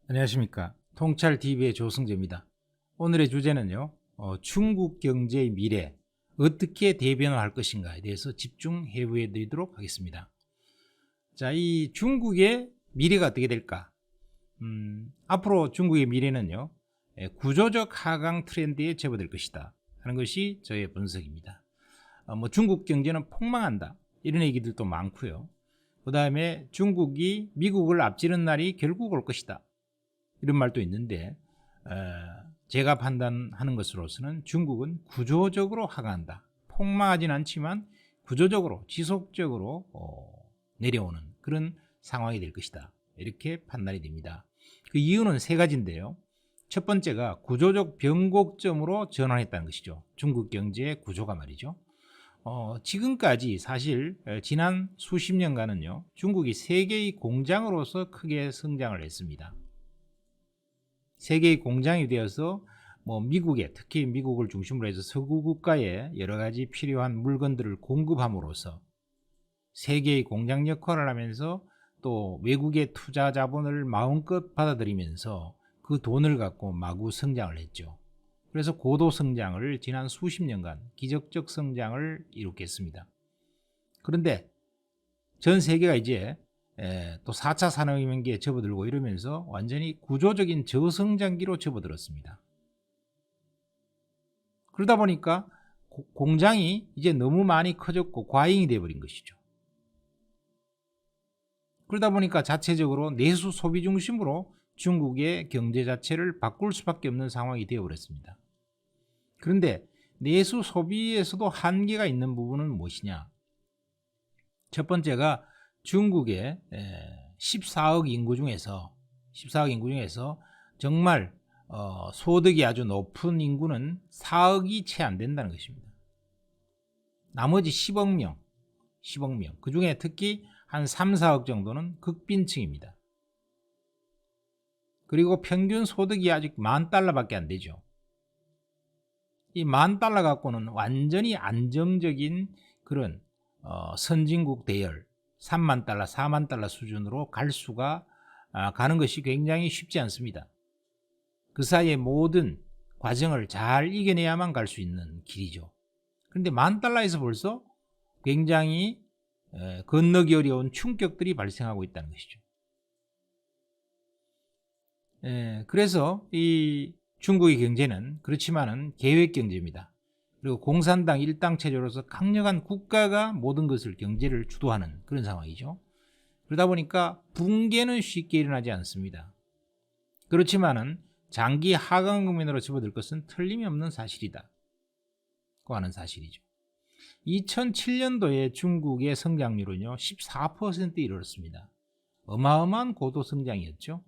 안녕하십니까. 통찰TV의 조승재입니다. 오늘의 주제는요, 중국 경제의 미래, 어떻게 대변화할 것인가에 대해서 집중해 보여드리도록 하겠습니다. 자, 이 중국의 미래가 어떻게 될까? 앞으로 중국의 미래는요, 구조적 하강 트렌드에 접어들 것이다 하는 것이 저의 분석입니다. 중국 경제는 폭망한다, 이런 얘기들도 많고요. 그 다음에 중국이 미국을 앞지르는 날이 결국 올 것이다, 이런 말도 있는데, 제가 판단하는 것으로서는 중국은 구조적으로 하강한다. 폭망하진 않지만 구조적으로 지속적으로 내려오는 그런 상황이 될 것이다, 이렇게 판단이 됩니다. 그 이유는 세 가지인데요. 첫 번째가 구조적 변곡점으로 전환했다는 것이죠. 중국 경제의 구조가 말이죠. 지금까지 사실 지난 수십 년간은요, 중국이 세계의 공장으로서 크게 성장을 했습니다. 세계의 공장이 되어서 미국에, 특히 미국을 중심으로 해서 서구 국가에 여러 가지 필요한 물건들을 공급함으로써 세계의 공장 역할을 하면서 또 외국의 투자 자본을 마음껏 받아들이면서 그 돈을 갖고 마구 성장을 했죠. 그래서 고도 성장을 지난 수십 년간 기적적 성장을 이룩했습니다. 그런데 전 세계가 이제 또 4차 산업혁명기에 접어들고 이러면서 완전히 구조적인 저성장기로 접어들었습니다. 그러다 보니까 공장이 이제 너무 많이 커졌고 과잉이 되어버린 것이죠. 그러다 보니까 자체적으로 내수 소비 중심으로 중국의 경제 자체를 바꿀 수밖에 없는 상황이 되어버렸습니다. 그런데 내수 소비에서도 한계가 있는 부분은 무엇이냐? 첫 번째가 중국의 14억 인구 중에서 정말 소득이 아주 높은 인구는 4억이 채 안 된다는 것입니다. 나머지 10억 명, 그 중에 특히 한 3, 4억 정도는 극빈층입니다. 그리고 평균 소득이 아직 $10,000밖에 안 되죠. 이 $10,000 갖고는 완전히 안정적인 그런 선진국 대열, $30,000, $40,000 수준으로 가는 것이 굉장히 쉽지 않습니다. 그 사이에 모든 과정을 잘 이겨내야만 갈 수 있는 길이죠. 그런데 $10,000에서 벌써 굉장히 건너기 어려운 충격들이 발생하고 있다는 것이죠. 그래서 이 중국의 경제는 그렇지만은 계획 경제입니다. 그리고 공산당 일당 체제로서 강력한 국가가 모든 것을 경제를 주도하는 그런 상황이죠. 그러다 보니까 붕괴는 쉽게 일어나지 않습니다. 그렇지만은 장기 하강 국면으로 접어들 것은 틀림없는 사실이다 고 하는 사실이죠. 2007년도에 중국의 성장률은요 14%에 이르렀습니다. 어마어마한 고도 성장이었죠.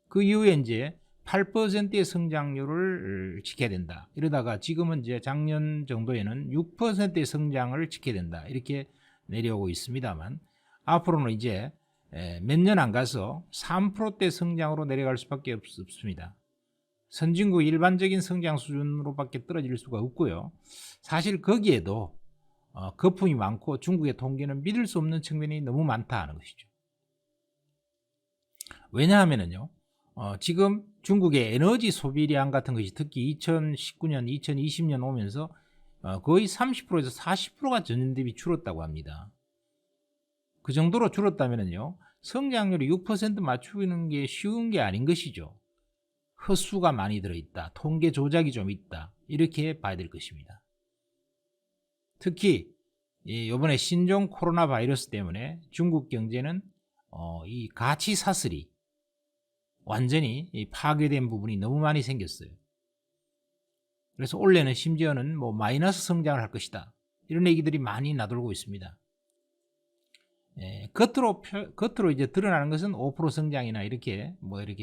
그 이후에 이제 8%의 성장률을 지켜야 된다. 이러다가 지금은 이제 작년 정도에는 6%의 성장을 지켜야 된다, 이렇게 내려오고 있습니다만, 앞으로는 이제 몇 년 안 가서 3%대 성장으로 내려갈 수밖에 없습니다. 선진국 일반적인 성장 수준으로밖에 떨어질 수가 없고요. 사실 거기에도 거품이 많고 중국의 통계는 믿을 수 없는 측면이 너무 많다 하는 것이죠. 왜냐하면요, 지금 중국의 에너지 소비량 같은 것이 특히 2019년, 2020년 오면서 거의 30%에서 40%가 전년 대비 줄었다고 합니다. 그 정도로 줄었다면요, 성장률이 6% 맞추는 게 쉬운 게 아닌 것이죠. 헛수가 많이 들어있다, 통계 조작이 좀 있다, 이렇게 봐야 될 것입니다. 특히 이번에 신종 코로나 바이러스 때문에 중국 경제는 이 가치 사슬이 완전히 파괴된 부분이 너무 많이 생겼어요. 그래서 올해는 심지어는 마이너스 성장을 할 것이다, 이런 얘기들이 많이 나돌고 있습니다. 겉으로 이제 드러나는 것은 5% 성장이나 이렇게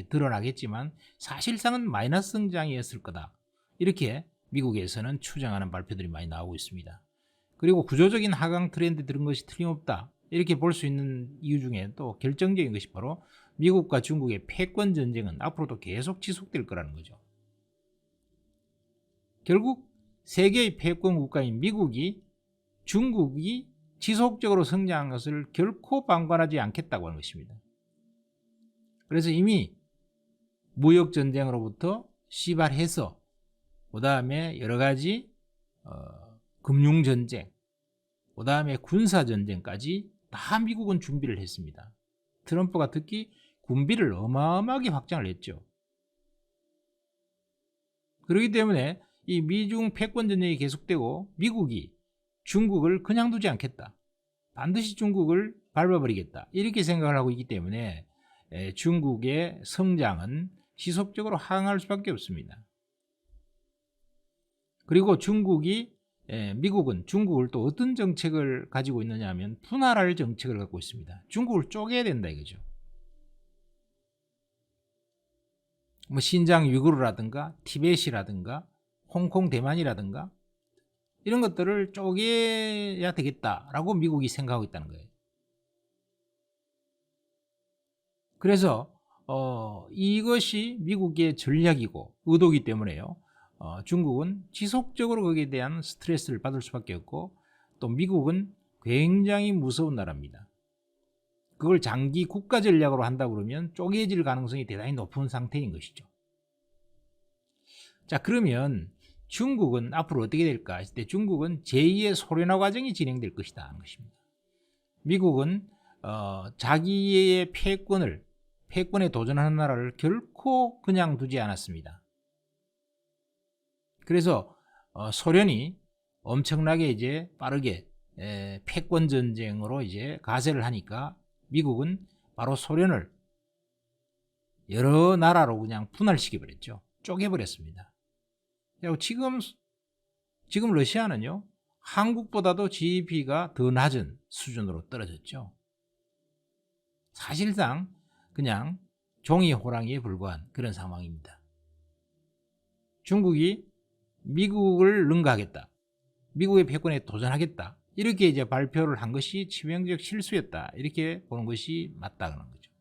드러나겠지만 사실상은 마이너스 성장이었을 거다, 이렇게 미국에서는 추정하는 발표들이 많이 나오고 있습니다. 그리고 구조적인 하강 트렌드 들은 것이 틀림없다, 이렇게 볼 수 있는 이유 중에 또 결정적인 것이 바로 미국과 중국의 패권 전쟁은 앞으로도 계속 지속될 거라는 거죠. 결국 세계의 패권 국가인 미국이 중국이 지속적으로 성장한 것을 결코 방관하지 않겠다고 하는 것입니다. 그래서 이미 무역전쟁으로부터 시발해서 그 다음에 여러 가지 금융전쟁, 그 다음에 군사전쟁까지 다 미국은 준비를 했습니다. 트럼프가 특히 군비를 어마어마하게 확장을 했죠. 그렇기 때문에 이 미중 패권전쟁이 계속되고 미국이 중국을 그냥 두지 않겠다. 반드시 중국을 밟아버리겠다. 이렇게 생각을 하고 있기 때문에 중국의 성장은 지속적으로 하강할 수밖에 없습니다. 그리고 미국은 중국을 또 어떤 정책을 가지고 있느냐 하면 분할할 정책을 갖고 있습니다. 중국을 쪼개야 된다 이거죠. 뭐 신장 위구르라든가 티벳이라든가 홍콩 대만이라든가 이런 것들을 쪼개야 되겠다라고 미국이 생각하고 있다는 거예요. 그래서 이것이 미국의 전략이고 의도이기 때문에요. 중국은 지속적으로 거기에 대한 스트레스를 받을 수밖에 없고 또 미국은 굉장히 무서운 나라입니다. 그걸 장기 국가 전략으로 한다 그러면 쪼개질 가능성이 대단히 높은 상태인 것이죠. 자, 그러면 중국은 앞으로 어떻게 될까 했을 때 중국은 제2의 소련화 과정이 진행될 것이다 하는 것입니다. 미국은 자기의 패권에 도전하는 나라를 결코 그냥 두지 않았습니다. 그래서 소련이 엄청나게 이제 빠르게 패권 전쟁으로 이제 가세를 하니까 미국은 바로 소련을 여러 나라로 그냥 분할시켜 버렸죠. 쪼개버렸습니다. 그리고 지금 러시아는요, 한국보다도 GDP가 더 낮은 수준으로 떨어졌죠. 사실상 그냥 종이 호랑이에 불과한 그런 상황입니다. 중국이 미국을 능가하겠다, 미국의 패권에 도전하겠다, 이렇게 이제 발표를 한 것이 치명적 실수였다, 이렇게 보는 것이 맞다는 거죠.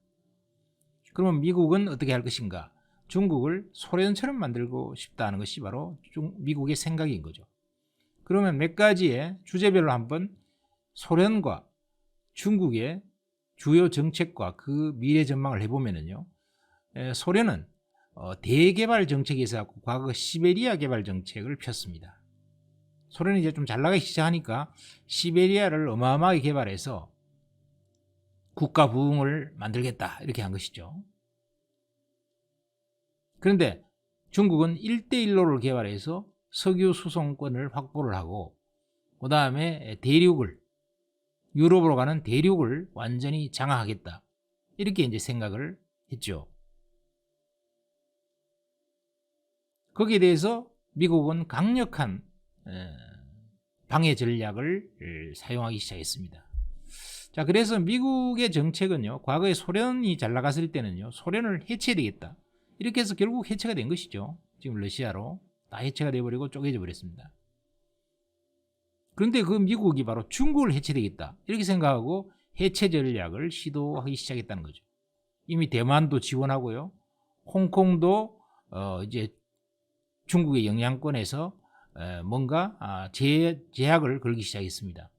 그러면 미국은 어떻게 할 것인가? 중국을 소련처럼 만들고 싶다는 것이 바로 미국의 생각인 거죠. 그러면 몇 가지의 주제별로 한번 소련과 중국의 주요 정책과 그 미래 전망을 해보면요, 소련은 대개발 정책에 있어 과거 시베리아 개발 정책을 폈습니다. 소련이 이제 좀 잘 나가기 시작하니까 시베리아를 어마어마하게 개발해서 국가 부흥을 만들겠다, 이렇게 한 것이죠. 그런데 중국은 1대1로를 개발해서 석유 수송권을 확보를 하고 그 다음에 유럽으로 가는 대륙을 완전히 장악하겠다, 이렇게 이제 생각을 했죠. 거기에 대해서 미국은 강력한 방해 전략을 사용하기 시작했습니다. 자, 그래서 미국의 정책은요, 과거에 소련이 잘 나갔을 때는요, 소련을 해체해야 되겠다, 이렇게 해서 결국 해체가 된 것이죠. 지금 러시아로 다 해체가 돼버리고 쪼개져 버렸습니다. 그런데 그 미국이 바로 중국을 해체되겠다, 이렇게 생각하고 해체 전략을 시도하기 시작했다는 거죠. 이미 대만도 지원하고요, 홍콩도 이제 중국의 영향권에서 뭔가 제약을 걸기 시작했습니다.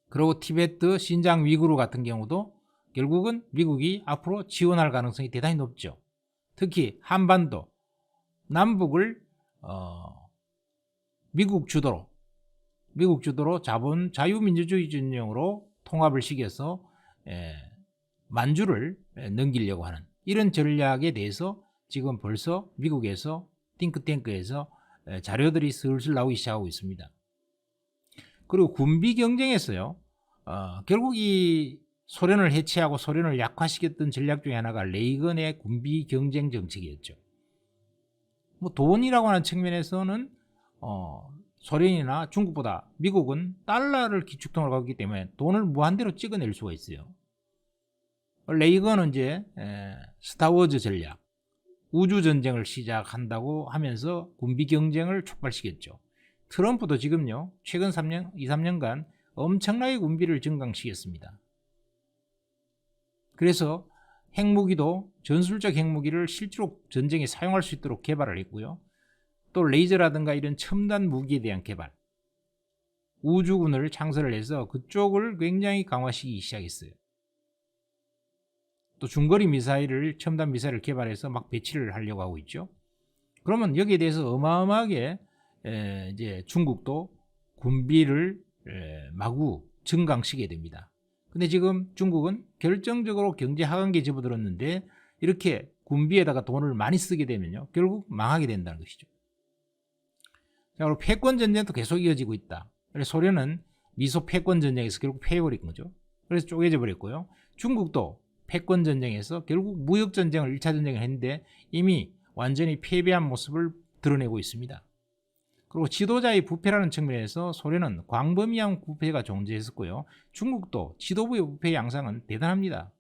그리고 티베트, 신장 위구르 같은 경우도 결국은 미국이 앞으로 지원할 가능성이 대단히 높죠. 특히 한반도, 남북을 미국 주도로 자유민주주의 진영으로 통합을 시켜서 만주를 넘기려고 하는 이런 전략에 대해서 지금 벌써 미국에서 띵크탱크에서 자료들이 슬슬 나오기 시작하고 있습니다. 그리고 군비 경쟁에서요, 결국 이 소련을 해체하고 소련을 약화시켰던 전략 중에 하나가 레이건의 군비 경쟁 정책이었죠. 뭐 돈이라고 하는 측면에서는 소련이나 중국보다 미국은 달러를 기축통으로 갖고 있기 때문에 돈을 무한대로 찍어낼 수가 있어요. 레이건은 이제 스타워즈 전략, 우주전쟁을 시작한다고 하면서 군비 경쟁을 촉발시켰죠. 트럼프도 지금요, 최근 2-3년간 엄청나게 군비를 증강시켰습니다. 그래서 핵무기도 전술적 핵무기를 실제로 전쟁에 사용할 수 있도록 개발을 했고요, 또 레이저라든가 이런 첨단 무기에 대한 개발, 우주군을 창설을 해서 그쪽을 굉장히 강화시키기 시작했어요. 또 중거리 미사일을, 첨단 미사일을 개발해서 막 배치를 하려고 하고 있죠. 그러면 여기에 대해서 어마어마하게 이제 중국도 군비를 마구 증강시키게 됩니다. 근데 지금 중국은 결정적으로 경제 하강기에 접어들었는데 이렇게 군비에다가 돈을 많이 쓰게 되면요, 결국 망하게 된다는 것이죠. 자, 그리고 패권 전쟁도 계속 이어지고 있다. 그래서 소련은 미소 패권 전쟁에서 결국 패해버린 거죠. 그래서 쪼개져 버렸고요. 중국도 패권 전쟁에서 결국 무역 전쟁을 1차 전쟁을 했는데 이미 완전히 패배한 모습을 드러내고 있습니다. 그리고 지도자의 부패라는 측면에서 소련은 광범위한 부패가 존재했었고요. 중국도 지도부의 부패 양상은 대단합니다.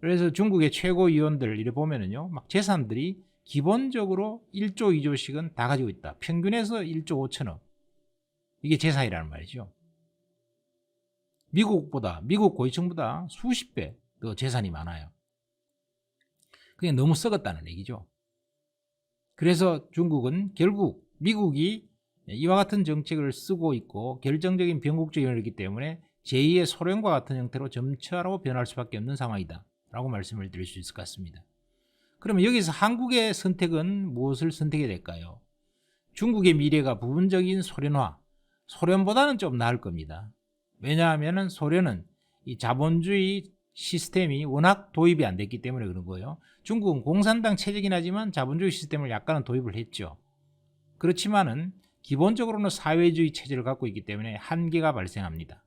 그래서 중국의 최고위원들 이래 보면은요, 막 재산들이 기본적으로 1조, 2조씩은 다 가지고 있다. 평균에서 1조 5천억. 이게 재산이라는 말이죠. 미국 고위층보다 수십 배 더 재산이 많아요. 그게 너무 썩었다는 얘기죠. 그래서 중국은 결국 미국이 이와 같은 정책을 쓰고 있고 결정적인 변국적 영역이기 때문에 제2의 소련과 같은 형태로 점차로 변할 수밖에 없는 상황이다 라고 말씀을 드릴 수 있을 것 같습니다. 그러면 여기서 한국의 선택은 무엇을 선택해야 될까요? 중국의 미래가 부분적인 소련화, 소련보다는 좀 나을 겁니다. 왜냐하면 소련은 이 자본주의 시스템이 워낙 도입이 안 됐기 때문에 그런 거예요. 중국은 공산당 체제긴 하지만 자본주의 시스템을 약간은 도입을 했죠. 그렇지만은 기본적으로는 사회주의 체제를 갖고 있기 때문에 한계가 발생합니다.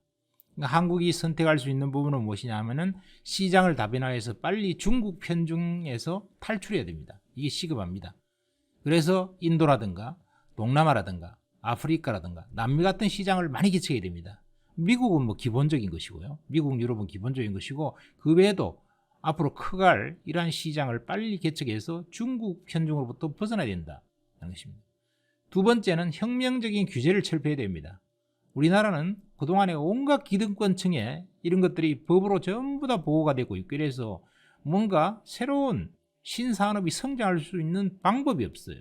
그러니까 한국이 선택할 수 있는 부분은 무엇이냐 하면은 시장을 다변화해서 빨리 중국 편중에서 탈출해야 됩니다. 이게 시급합니다. 그래서 인도라든가 동남아라든가 아프리카라든가 남미 같은 시장을 많이 개척해야 됩니다. 미국은 뭐 기본적인 것이고요. 미국, 유럽은 기본적인 것이고 그 외에도 앞으로 커갈 이러한 시장을 빨리 개척해서 중국 편중으로부터 벗어나야 된다는 것입니다. 두 번째는 혁명적인 규제를 철폐해야 됩니다. 우리나라는 그동안에 온갖 기득권층에 이런 것들이 법으로 전부 다 보호가 되고 있고 이래서 뭔가 새로운 신산업이 성장할 수 있는 방법이 없어요.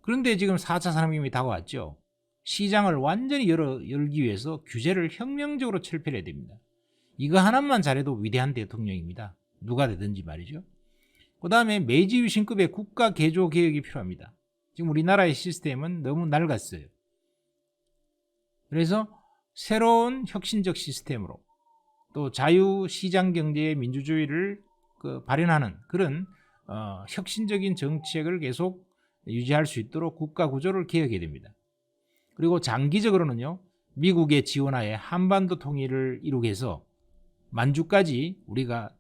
그런데 지금 4차 산업革命이 다가왔죠. 시장을 완전히 열기 위해서 규제를 혁명적으로 철폐해야 됩니다. 이거 하나만 잘해도 위대한 대통령입니다. 누가 되든지 말이죠. 그 다음에 메이지 유신급의 국가 개조 개혁이 필요합니다. 지금 우리나라의 시스템은 너무 낡았어요. 그래서 새로운 혁신적 시스템으로 또 자유시장경제의 민주주의를 발현하는 그런 혁신적인 정책을 계속 유지할 수 있도록 국가 구조를 개혁해야 됩니다. 그리고 장기적으로는요, 미국의 지원하에 한반도 통일을 이루게 해서 만주까지 우리가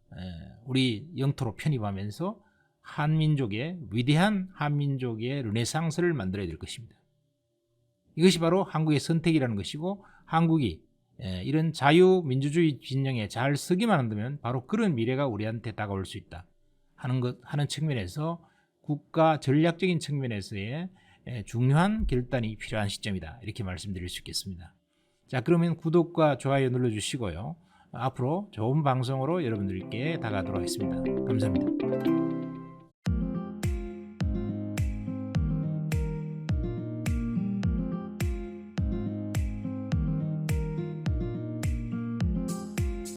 우리 영토로 편입하면서 한민족의 위대한 한민족의 르네상스를 만들어야 될 것입니다. 이것이 바로 한국의 선택이라는 것이고 한국이 이런 자유민주주의 진영에 잘 서기만 한다면 바로 그런 미래가 우리한테 다가올 수 있다 하는 측면에서 국가 전략적인 측면에서의 중요한 결단이 필요한 시점이다. 이렇게 말씀드릴 수 있겠습니다. 자, 그러면 구독과 좋아요 눌러주시고요. 앞으로 좋은 방송으로 여러분들께 다가가도록 하겠습니다. 감사합니다.